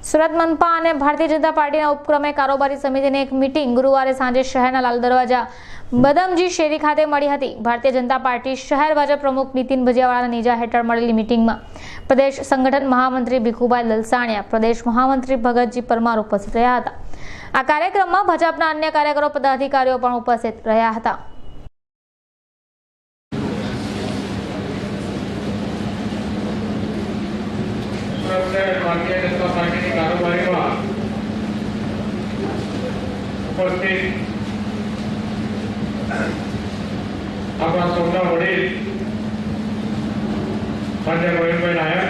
સુરત મનપા અને ભારતીય જનતા પાર્ટીના ઉપક્રમે કારોબારી સમિતિની એક મીટિંગ ગુરુવારે સાંજે શહેરના લાલ દરવાજા બદમજી શેરી ખાતે મળી હતી। ભારતીય જનતા પાર્ટી શહેર ભાજપ પ્રમુખ નીતિન ભજીયાવાળાના નેજા હેઠળ મળેલી મીટિંગમાં પ્રદેશ સંગઠન મહામંત્રી ભીખુભાઈ લલસાણિયા, પ્રદેશ મહામંત્રી ભગતજી પરમાર ઉપસ્થિત રહ્યા હતા। આ કાર્યક્રમમાં ભાજપના અન્ય કાર્યકરો, પદાધિકારીઓ પણ ઉપસ્થિત રહ્યા હતા। भारतीय जनता पार्टी की कारोबारी में उपस्थित अपना सौदा वडील मान्य गोविंद भाई नायक,